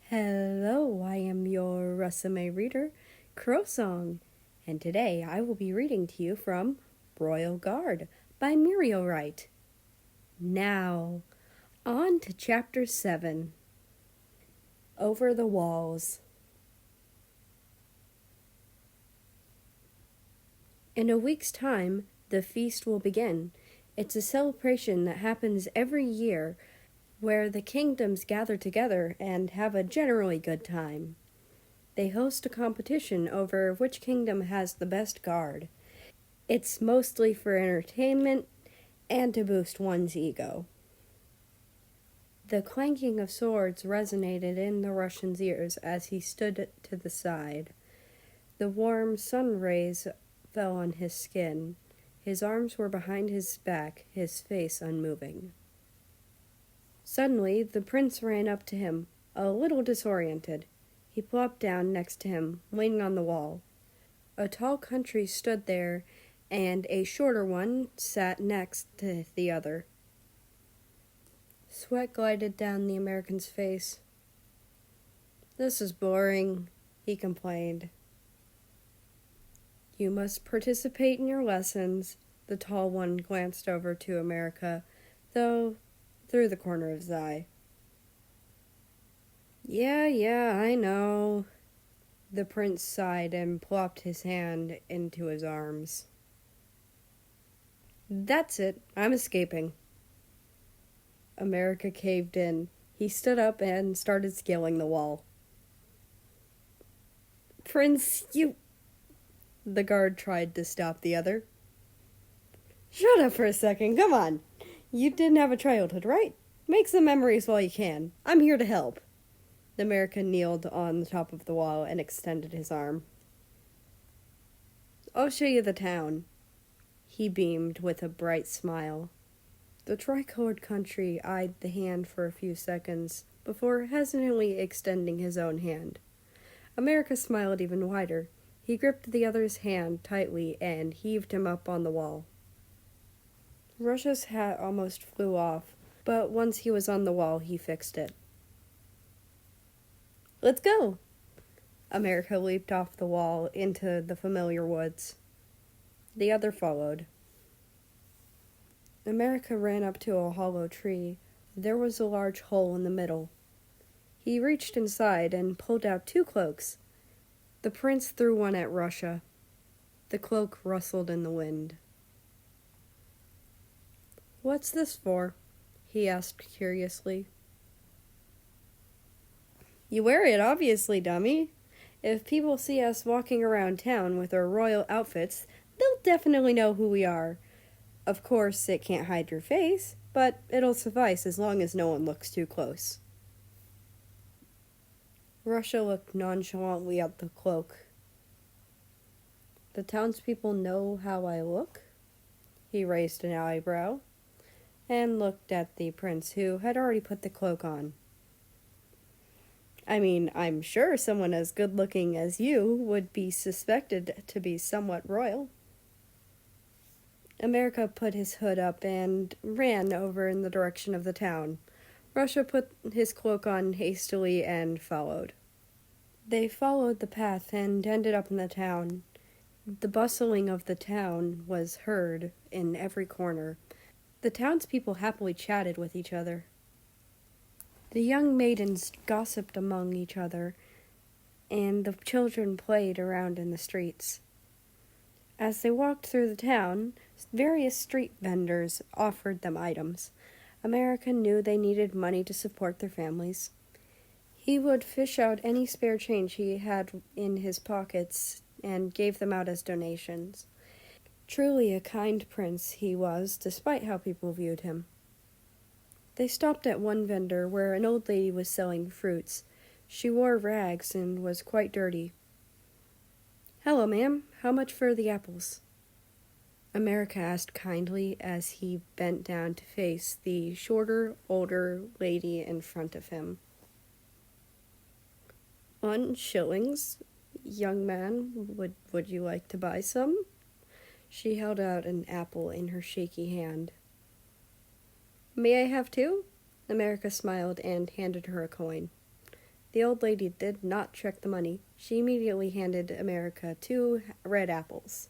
Hello, I am your Rusame reader, Crow Song, and today I will be reading to you from Royal Guard by Muriel Wright. Now, on to Chapter 7. Over the Walls. In a week's time, the feast will begin. It's a celebration that happens every year where the kingdoms gather together and have a generally good time. They host a competition over which kingdom has the best guard. It's mostly for entertainment and to boost one's ego. The clanking of swords resonated in the Russian's ears as he stood to the side. The warm sun rays fell on his skin. His arms were behind his back, his face unmoving. Suddenly, the prince ran up to him, a little disoriented. He plopped down next to him, leaning on the wall. A tall country stood there, and a shorter one sat next to the other. Sweat glided down the American's face. "This is boring," he complained. "You must participate in your lessons." The tall one glanced over to America, though through the corner of his eye. Yeah, I know." The prince sighed and plopped his hand into his arms. "That's it, I'm escaping." America caved in. He stood up and started scaling the wall. "Prince, you..." The guard tried to stop the other. "Shut up for a second, come on. You didn't have a childhood, right? Make some memories while you can. I'm here to help." The American kneeled on the top of the wall and extended his arm. "I'll show you the town." He beamed with a bright smile. The tricolored country eyed the hand for a few seconds before hesitantly extending his own hand. America smiled even wider. He gripped the other's hand tightly and heaved him up on the wall. Russia's hat almost flew off, but once he was on the wall, he fixed it. "Let's go!" America leaped off the wall into the familiar woods. The other followed. America ran up to a hollow tree. There was a large hole in the middle. He reached inside and pulled out 2 cloaks. The prince threw one at Russia. The cloak rustled in the wind. "What's this for?" he asked curiously. "You wear it, obviously, dummy. If people see us walking around town with our royal outfits, they'll definitely know who we are. Of course, it can't hide your face, but it'll suffice as long as no one looks too close." Russia looked nonchalantly at the cloak. "The townspeople know how I look?" He raised an eyebrow and looked at the prince, who had already put the cloak on. "I mean, I'm sure someone as good-looking as you would be suspected to be somewhat royal." America put his hood up and ran over in the direction of the town. Russia put his cloak on hastily and followed. They followed the path and ended up in the town. The bustling of the town was heard in every corner. The townspeople happily chatted with each other. The young maidens gossiped among each other, and the children played around in the streets. As they walked through the town, various street vendors offered them items. America knew they needed money to support their families. He would fish out any spare change he had in his pockets and gave them out as donations. Truly a kind prince he was, despite how people viewed him. They stopped at one vendor where an old lady was selling fruits. She wore rags and was quite dirty. "Hello, ma'am. How much for the apples?" America asked kindly as he bent down to face the shorter, older lady in front of him. 1 shillings, young man. Would you like to buy some?" She held out an apple in her shaky hand. "May I have 2?" America smiled and handed her a coin. The old lady did not check the money. She immediately handed America 2 red apples.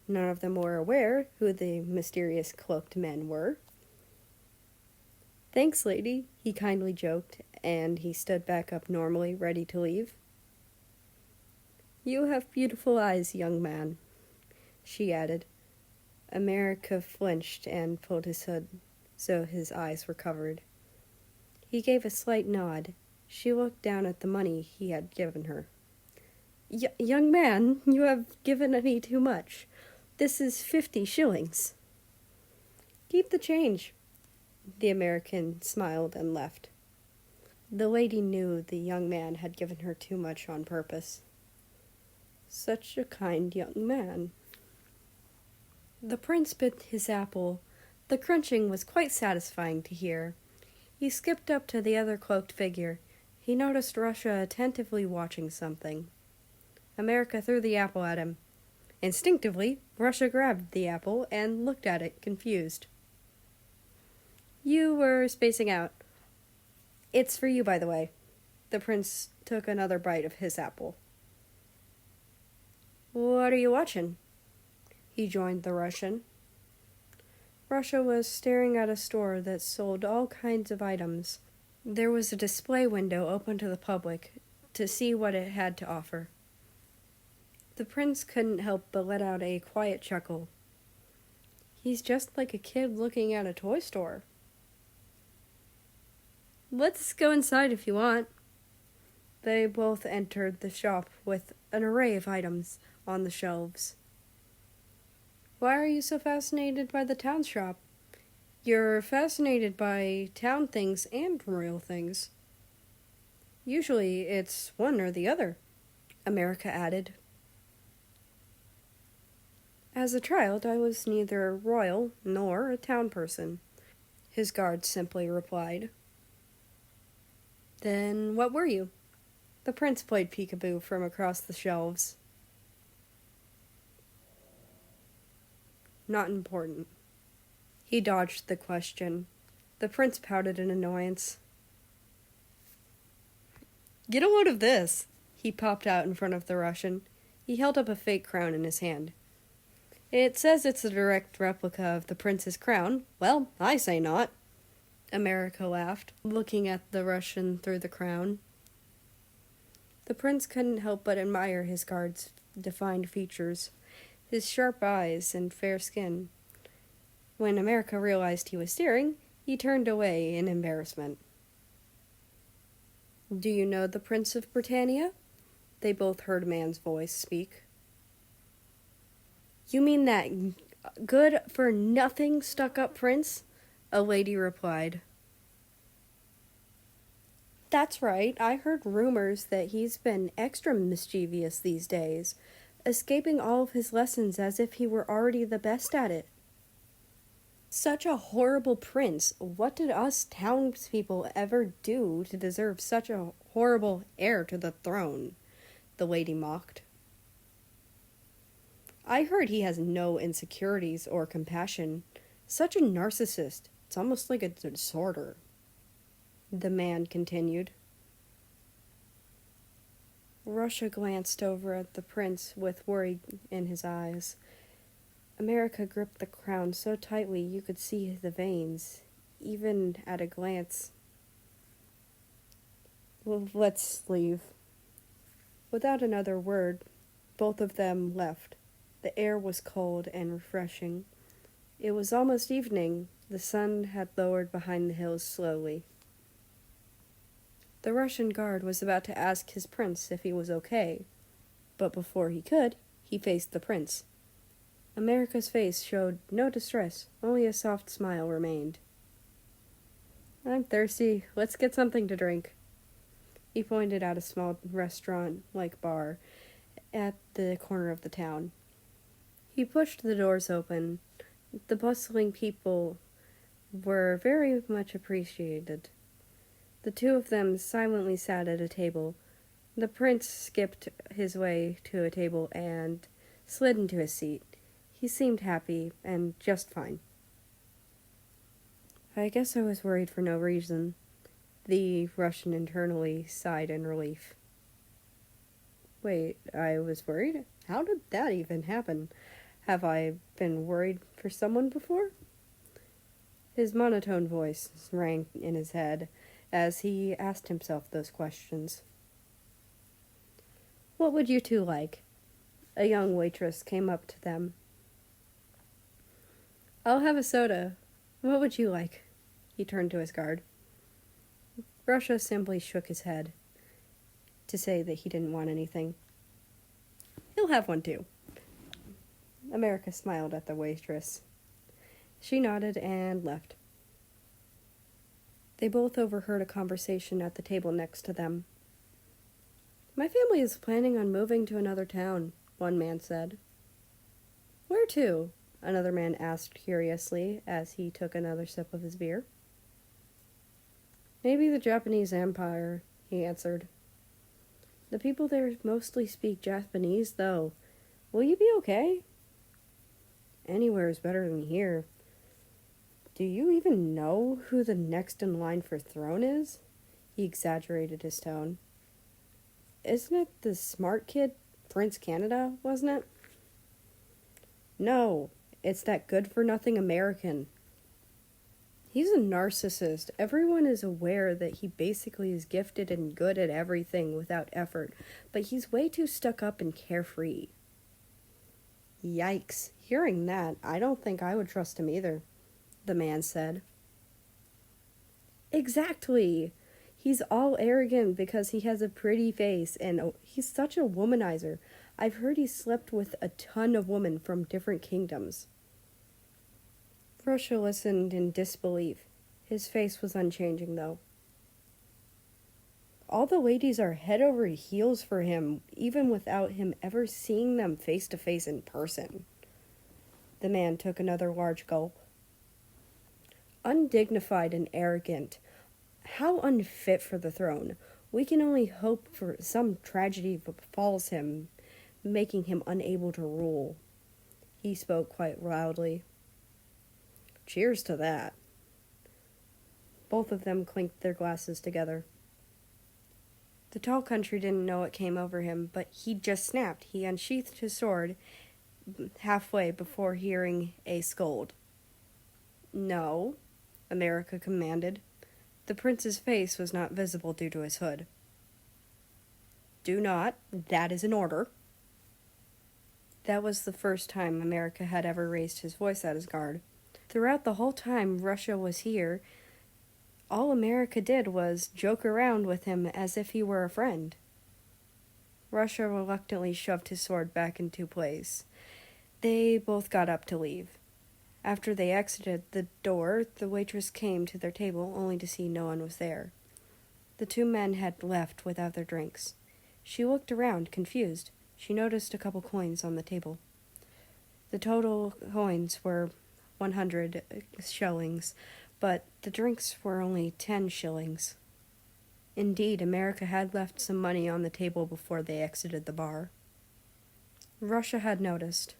None of them were aware who the mysterious cloaked men were. "Thanks, lady," he kindly joked, and he stood back up normally, ready to leave. "You have beautiful eyes, young man," she added. America flinched and pulled his hood so his eyes were covered. He gave a slight nod. She looked down at the money he had given her. Young man, you have given me too much. This is 50 shillings. Keep the change." The American smiled and left. The lady knew the young man had given her too much on purpose. Such a kind young man. The prince bit his apple. The crunching was quite satisfying to hear. He skipped up to the other cloaked figure. He noticed Russia attentively watching something. America threw the apple at him. Instinctively, Russia grabbed the apple and looked at it, confused. "You were spacing out. It's for you, by the way." The prince took another bite of his apple. "What are you watching?" He joined the Russian. Russia was staring at a store that sold all kinds of items. There was a display window open to the public to see what it had to offer. The prince couldn't help but let out a quiet chuckle. He's just like a kid looking at a toy store. "Let's go inside if you want." They both entered the shop with an array of items on the shelves. "Why are you so fascinated by the town shop?" "You're fascinated by town things and real things." "Usually it's one or the other," America added. "As a child, I was neither royal nor a town person," his guard simply replied. "Then what were you?" The prince played peekaboo from across the shelves. "Not important." He dodged the question. The prince pouted in annoyance. "Get a load of this." He popped out in front of the Russian. He held up a fake crown in his hand. "It says it's a direct replica of the prince's crown. Well, I say not." America laughed, looking at the Russian through the crown. The prince couldn't help but admire his guard's defined features, his sharp eyes and fair skin. When America realized he was staring, he turned away in embarrassment. "Do you know the Prince of Britannia?" They both heard a man's voice speak. "You mean that good-for-nothing stuck-up prince?" a lady replied. "That's right. I heard rumors that he's been extra mischievous these days, escaping all of his lessons as if he were already the best at it." "Such a horrible prince. What did us townspeople ever do to deserve such a horrible heir to the throne?" the lady mocked. "I heard he has no insecurities or compassion. Such a narcissist. It's almost like a disorder," the man continued. Russia glanced over at the prince with worry in his eyes. America gripped the crown so tightly you could see the veins, even at a glance. "Well, let's leave." Without another word, both of them left. The air was cold and refreshing. It was almost evening. The sun had lowered behind the hills slowly. The Russian guard was about to ask his prince if he was okay, but before he could, he faced the prince. America's face showed no distress, only a soft smile remained. "I'm thirsty. Let's get something to drink." He pointed out a small restaurant-like bar at the corner of the town. He pushed the doors open. The bustling people were very much appreciated. The two of them silently sat at a table. The prince skipped his way to a table and slid into his seat. He seemed happy and just fine. "I guess I was worried for no reason." The Russian internally sighed in relief. Wait, I was worried? How did that even happen? Have I been worried for someone before? His monotone voice rang in his head as he asked himself those questions. What would you two like? A young waitress came up to them. I'll have a soda. What would you like? He turned to his guard. Russia simply shook his head to say that he didn't want anything. He'll have one too. America smiled at the waitress. She nodded and left. They both overheard a conversation at the table next to them. My family is planning on moving to another town, one man said. Where to? Another man asked curiously as he took another sip of his beer. Maybe the Japanese Empire, he answered. The people there mostly speak Japanese, though. Will you be okay? Anywhere is better than here. Do you even know who the next in line for throne is? He exaggerated his tone. Isn't it the smart kid, Prince Canada, wasn't it? No, it's that good-for-nothing American. He's a narcissist. Everyone is aware that he basically is gifted and good at everything without effort, but he's way too stuck up and carefree. Yikes. Hearing that, I don't think I would trust him either, the man said. Exactly. He's all arrogant because he has a pretty face, and he's such a womanizer. I've heard he slept with a ton of women from different kingdoms. Russia listened in disbelief. His face was unchanging, though. All the ladies are head over heels for him, even without him ever seeing them face to face in person. The man took another large gulp. Undignified and arrogant. How unfit for the throne. We can only hope for some tragedy befalls him, making him unable to rule. He spoke quite loudly. Cheers to that. Both of them clinked their glasses together. The tall country didn't know what came over him, but he just snapped. He unsheathed his sword halfway before hearing a scold. No, America commanded. The prince's face was not visible due to his hood. Do not. That is an order. That was the first time America had ever raised his voice at his guard. Throughout the whole time Russia was here, all America did was joke around with him as if he were a friend. Russia reluctantly shoved his sword back into place. They both got up to leave. After they exited the door, the waitress came to their table only to see no one was there. The two men had left without their drinks. She looked around, confused. She noticed a couple coins on the table. The total coins were 100 shillings, but the drinks were only 10 shillings. Indeed, America had left some money on the table before they exited the bar. Russia had noticed.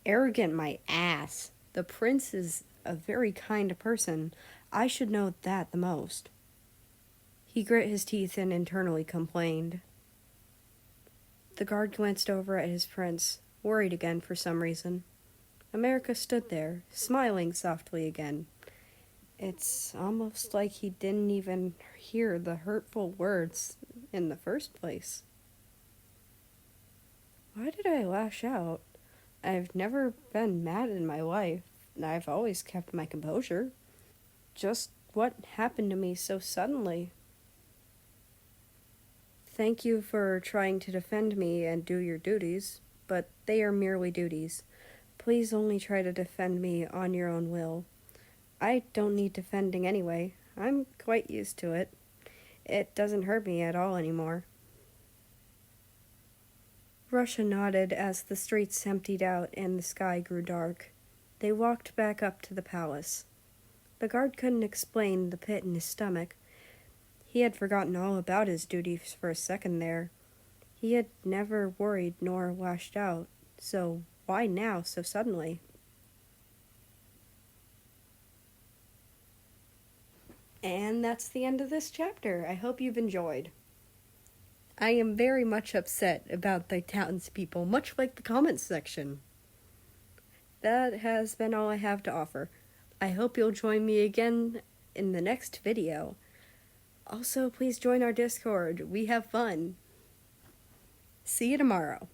Arrogant my ass. The prince is a very kind person. I should know that the most. He grit his teeth and internally complained. The guard glanced over at his prince, worried again for some reason. America stood there, smiling softly again. It's almost like he didn't even hear the hurtful words in the first place. Why did I lash out? I've never been mad in my life. I've always kept my composure. Just what happened to me so suddenly? Thank you for trying to defend me and do your duties, but they are merely duties. Please only try to defend me on your own will. I don't need defending anyway. I'm quite used to it. It doesn't hurt me at all anymore. Russia nodded as the streets emptied out and the sky grew dark. They walked back up to the palace. The guard couldn't explain the pit in his stomach. He had forgotten all about his duties for a second there. He had never worried nor lashed out, so why now so suddenly? And that's the end of this chapter. I hope you've enjoyed. I am very much upset about the townspeople, much like the comments section. That has been all I have to offer. I hope you'll join me again in the next video. Also, please join our Discord. We have fun. See you tomorrow.